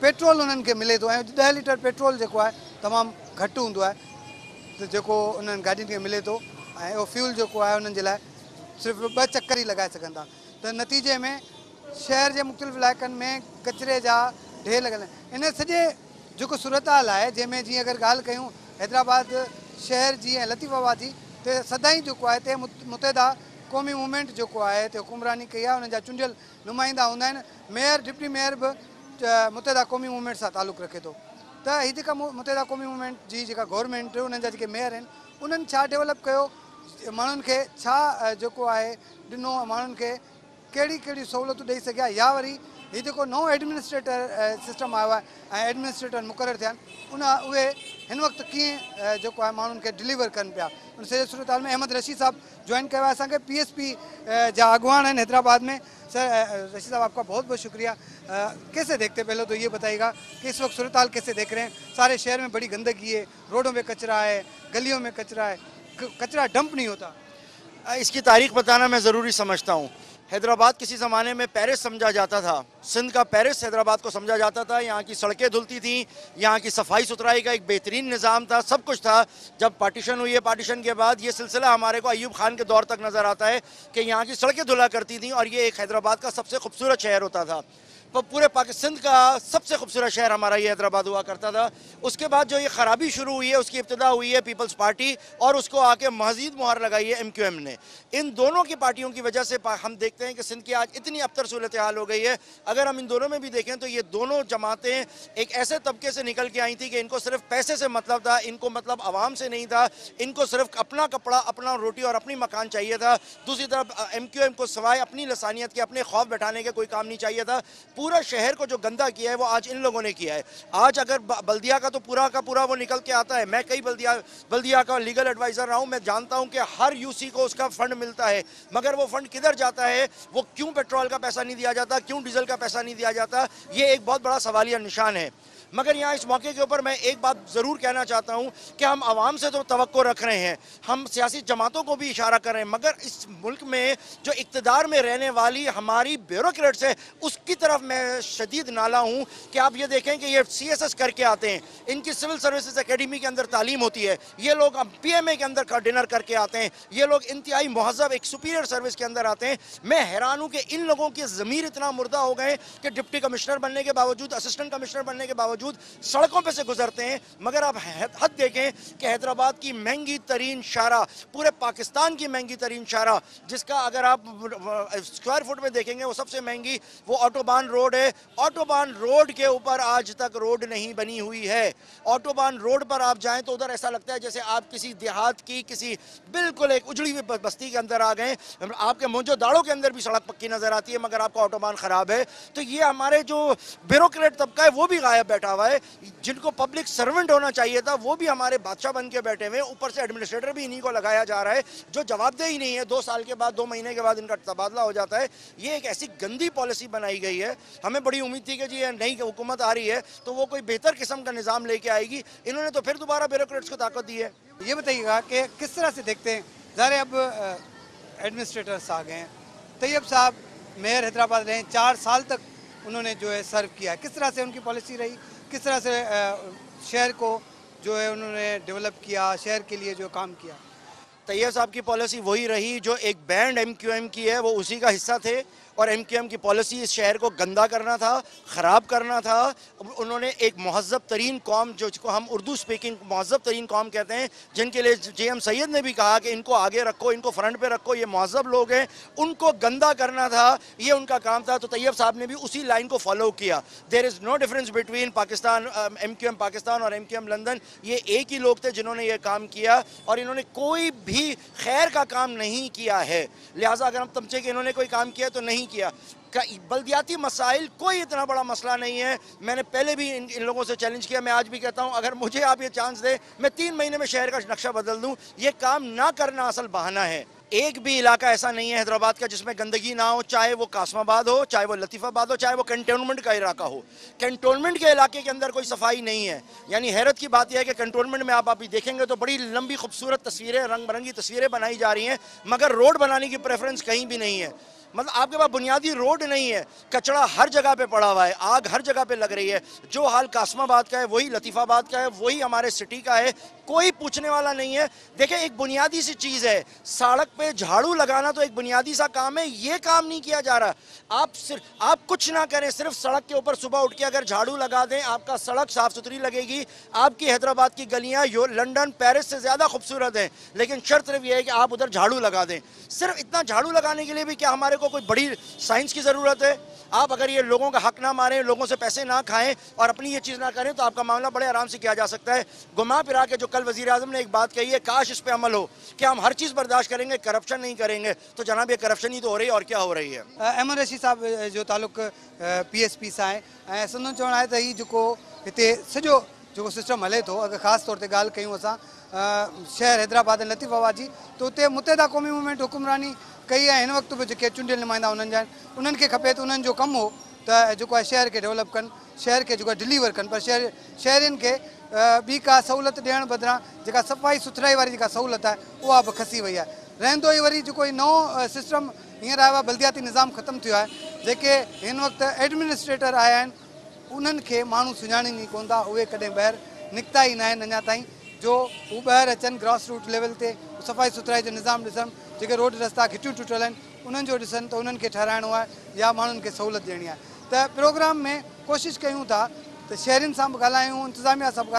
Petrol उन्हनि खे मिले थो ऐं 10 लीटर पेट्रोल जेको आहे तमामु घटि हूंदो आहे त जेको उन्हनि गाॾियुनि खे मिले थो ऐं उहो फ्यूल जेको आहे उन्हनि जे लाइ सिर्फ़ु 2 चक्कर ई लॻाए सघनि था। त नतीजे में शहर जे मुख़्तलिफ़ इलाइक़नि में कचिरे जा ढेर लॻल आहिनि। इन सॼे जेको सूरत हाल आहे जंहिंमें जीअं अगरि ॻाल्हि कयूं हैदराबाद शहर जी ऐं लतीफ़ाबाद जी त सदाईं जेको आहे हिते मुतहदा क़ौमी मूवमेंट जेको आहे हिते हुकुमरानी कई आहे, उन्हनि जा चूंडियल नुमाइंदा हूंदा आहिनि। मेयर डिप्टी मेयर बि मुतहदा क़ौमी मूवमेंट सां तालुक़ु रखे थो। त हीअ जेका मुतहदा क़ौमी मूवमेंट जी जेका गवर्नमेंट उन्हनि जा जेके मेयर आहिनि उन्हनि छा डेवलप कयो, माण्हुनि खे छा जेको आहे ॾिनो, माण्हुनि खे कहिड़ी कहिड़ी सहूलियतूं ॾेई सघिया, या वरी हीअ जेको नओं एडमिनिस्ट्रेटर सिस्टम आयो आहे ऐं एडमिनिस्ट्रेटर मुक़ररु थिया आहिनि उहे हिन वक़्तु कीअं जेको आहे माण्हुनि खे डिलीवर कनि पिया। उन सॼे सूरत हाल में अहमद रशीद साहब ज्वाइन कयो आहे असांखे, PSP जा अगवान आहिनि हैदराबाद में। सर रशीद साहब आपका बहुत बहुत शुक्रिया। कैसे देखते हैं, पहले तो ये बताइएगा कि इस वक्त सूरत हाल कैसे देख रहे हैं? सारे शहर में बड़ी गंदगी है, रोडों में कचरा है, गलियों में कचरा है, कचरा डंप नहीं होता। इसकी तारीख बताना मैं ज़रूरी समझता हूँ। हैदराबाद किसी ज़माने में पेरिस समझा जाता था, सिंध का पेरिस हैदराबाद को समझा जाता था। यहाँ की सड़कें धुलती थीं, यहाँ की सफाई सुथराई का एक बेहतरीन निज़ाम था, सब कुछ था। जब पार्टीशन हुई है, पार्टीशन के बाद ये सिलसिला हमारे को अयूब खान के दौर तक नज़र आता है कि यहाँ की सड़कें धुला करती थीं और ये एक हैदराबाद का सबसे खूबसूरत शहर होता था। तो पूरे पाकिस्तान का सबसे खूबसूरत शहर हमारा ये हैदराबाद हुआ करता था। उसके बाद जो ये ख़राबी शुरू हुई है, उसकी इब्तिदा हुई है पीपल्स पार्टी और उसको आके मज़ीद मुहर लगाई है MQM ने। इन दोनों की पार्टियों की वजह से हम देखते हैं कि सिंध की आज इतनी अबतर सूरत हाल हो गई है। अगर हम इन दोनों में भी देखें तो ये दोनों जमातें एक ऐसे तबके से निकल के आई थी कि इनको सिर्फ पैसे से मतलब था, इनको मतलब आवाम से नहीं था, इनको सिर्फ अपना कपड़ा, अपना रोटी और अपनी मकान चाहिए था। दूसरी तरफ MQM को सवाए अपनी लसानियत के, अपने खौफ बैठाने के कोई काम नहीं चाहिए था। पूरा शहर को जो गंदा किया है वो आज इन लोगों ने किया है। आज अगर बल्दिया का तो पूरा का पूरा वो निकल के आता है। मैं कई बल्दिया का लीगल एडवाइज़र रहा हूँ, मैं जानता हूँ कि हर UC को उसका फ़ंड मिलता है, मगर वो फ़ंड किधर जाता है, वो क्यों पेट्रोल का पैसा नहीं दिया जाता, क्यों डीजल का पैसा नहीं दिया जाता, ये एक बहुत बड़ा सवालिया निशान है। मगर यहाँ इस मौके के ऊपर मैं एक बात ज़रूर कहना चाहता हूँ कि हम आवाम से तो तवक्को रख रहे हैं, हम सियासी जमातों को भी इशारा कर रहे हैं, मगर इस मुल्क में जो इक़्तिदार में रहने वाली हमारी ब्यूरोक्रेट्स है उसकी तरफ मैं शदीद नाला हूँ कि आप ये देखें कि ये CSS करके आते हैं, इनकी सिविल सर्विसेज एकेडमी के अंदर तालीम होती है, ये लोग PMA के अंदर डिनर करके आते हैं, ये लोग इंतहाई महज़ब एक सुपीरियर सर्विस के अंदर आते हैं। मैं हैरान हूँ कि इन लोगों की ज़मीर इतना मुर्दा हो गए कि डिप्टी कमिश्नर बनने के बावजूद, असिस्टेंट कमिश्नर बनने के बावजूद सड़कों पे से गुजरते हैं। मगर आप हद देखें कि हैदराबाद की महंगी तरीन शारा, पूरे पाकिस्तान की महंगी तरीन शारा, जिसका अगर आप स्क्वायर फुट में देखेंगे वो सबसे महंगी वो ऑटोबान रोड है। ऑटोबान रोड के ऊपर आज तक रोड नहीं बनी हुई है। ऑटोबान रोड पर आप जाएं तो उधर ऐसा लगता है जैसे आप किसी देहात की किसी बिल्कुल एक उजड़ी हुई बस्ती के अंदर आ गए। आपके मोजो दाड़ों के अंदर भी सड़क पक्की नज़र आती है, मगर आपका ऑटोबान ख़राब है। तो ये हमारे जो ब्यूरोक्रेट तबका है वो भी गायब बैठा हुआ है। जिनको पब्लिक सर्वेंट होना चाहिए था वो भी हमारे बादशाह बन के बैठे हुए हैं। ऊपर से एडमिनिस्ट्रेटर भी इन्हीं को लगाया जा रहा है जो जवाबदेही नहीं है। 2 साल के बाद, 2 महीने के बाद इनका तबादला हो जाता है। ये एक ऐसी गंदी पॉलिसी बनाई गई है। हमें बड़ी उम्मीद थी कि जी नई हुकूमत आ रही है तो वो कोई बेहतर किस्म का निज़ाम लेके आएगी, इन्होंने तो फिर दोबारा ब्यूरोक्रेट्स को ताकत दी है। ये बताइएगा कि किस तरह से देखते हैं, ज़ाहिर अब एडमिनिस्ट्रेटर्स आ गए हैं, तैयब साहब मेयर हैदराबाद रहे, 4 साल तक उन्होंने जो है सर्व किया, किस तरह से उनकी पॉलिसी रही, किस तरह से शहर को जो है उन्होंने डेवलप किया, शहर के लिए जो काम किया? तैयब साहब की पॉलिसी वही रही जो एक बैंड MQM की है, वो उसी का हिस्सा थे। और MQM की पॉलिसी इस शहर को गंदा करना था, ख़राब करना था। उन्होंने एक महज़ब तरीन कौम, जो जिसको हम उर्दू स्पीकिंग महज़ब तरीन कौम कहते हैं, जिनके लिए JM सैयद ने भी कहा कि इनको आगे रखो, इनको फ्रंट पे रखो, ये महज़ब लोग हैं, उनको गंदा करना था, ये उनका काम था। तो तैयब साहब ने भी उसी लाइन को फॉलो किया। There is no difference between Pakistan, MQM Pakistan और MQM लंदन। ये एक ही लोग थे जिन्होंने ये काम किया और इन्होंने कोई भी खैर का काम नहीं किया है। लिहाजा अगर हम समझे कि इन्होंने कोई काम किया तो नहीं किया। बल्दियाती मसाइल कोई इतना बड़ा मसला नहीं है। मैंने पहले भी इन लोगों से चैलेंज किया, मैं आज भी कहता हूँ अगर मुझे आप ये चांस दें मैं 3 महीने में शहर का नक्शा बदल दूँ। ये काम ना करना असल बहाना है। एक भी इलाका ऐसा नहीं है हैदराबाद का जिसमें गंदगी ना हो, चाहे वो कासमाबाद हो, चाहे वो लतीफ़ाबाद हो, चाहे वो कंटोनमेंट का इलाका हो। कंटोनमेंट के इलाके के अंदर कोई सफाई नहीं है। यानी हैरत की बात यह है कि कंटोनमेंट में आप अभी देखेंगे तो बड़ी लंबी खूबसूरत तस्वीरें, रंग बिरंगी तस्वीरें बनाई जा रही हैं, मगर रोड बनाने की प्रेफरेंस कहीं भी नहीं है। मतलब आपके पास बुनियादी रोड नहीं है, कचरा हर जगह पे पड़ा हुआ है, आग हर जगह पे लग रही है। जो हाल कासमाबाद का है वही लतीफ़ाबाद का है, वही हमारे सिटी का है, कोई पूछने वाला नहीं है। देखिए एक बुनियादी सी चीज़ है, सड़क पे झाड़ू लगाना तो एक बुनियादी सा काम है, ये काम नहीं किया जा रहा। आप कुछ ना करें, सिर्फ सड़क के ऊपर सुबह उठ के अगर झाड़ू लगा दें, आपका सड़क साफ सुथरी लगेगी। आपकी हैदराबाद की गलियां लंदन पेरिस से ज़्यादा खूबसूरत हैं, लेकिन शर्त सिर्फ यह है कि आप उधर झाड़ू लगा दें। सिर्फ इतना झाड़ू लगाने के लिए भी क्या हमारे को कोई बड़ी साइंस की ज़रूरत है? आप अगर ये लोगों का हक ना मारें, लोगों से पैसे ना खाएं और अपनी ये चीज़ ना करें, तो आपका मामला बड़े आराम से किया जा सकता है। घुमा फिरा के जो कल वज़ीर आज़म ने एक बात कही है, काश इस पे अमल हो कि हम हर चीज़ बर्दाश्त करेंगे, करप्शन नहीं करेंगे। तो जनाब ये करप्शन ही तो हो रही है, और क्या हो रही है। अहमद रशीद साहब जो ताल्लुक PSP सां आहे ऐं संदो चवणु आहे त हीउ जेको हिते सॼो जेको सिस्टम हले थो, अगरि ख़ासि तौर ते ॻाल्हि कयूं असां शहर हैदराबाद ऐं लतीफ़ाबाद जी, त उते मुतहिदा क़ौमी मूवमेंट हुकुमरानी कई आहे। हिन वक़्तु बि जेके चूंडियल नुमाइंदा उन्हनि जा आहिनि, उन्हनि खे खपे त उन्हनि जो कमु हो त जेको आहे शहर खे डेवलप कनि, शहर खे जेको आहे डिलीवर कनि, पर शहरियुनि खे ॿी का सहूलियत ॾियण बदिरां जेका सफ़ाई सुथराई वारी जेका सहूलियत आहे उहा बि खसी वई आहे। रहंदो ई वरी जेको नओं सिस्टम हींअर आयो आहे, बल्दियाती निज़ाम ख़तमु थियो आहे। जेके हिन वक़्तु एडमिनिस्ट्रेटर आया आहिनि उन्हनि खे माण्हू सुञाणीनि ई कोन था, उहे कॾहिं ॿाहिरि निकिता ई न आहिनि अञा ताईं जो हू ॿाहिरि अचनि, ग्रास रूट लेवल ते सफ़ाई सुथराई जो निज़ाम ॾिसनि, जेके रोड रस्ता घिटियूं टुटियल आहिनि उन्हनि जो ॾिसनि, त उन्हनि खे ठहिराइणो आहे या माण्हुनि खे सहूलियत ॾियणी आहे। त प्रोग्राम में कोशिशि कयूं था त शहरियुनि सां बि ॻाल्हायूं, इंतिज़ामिया सां बि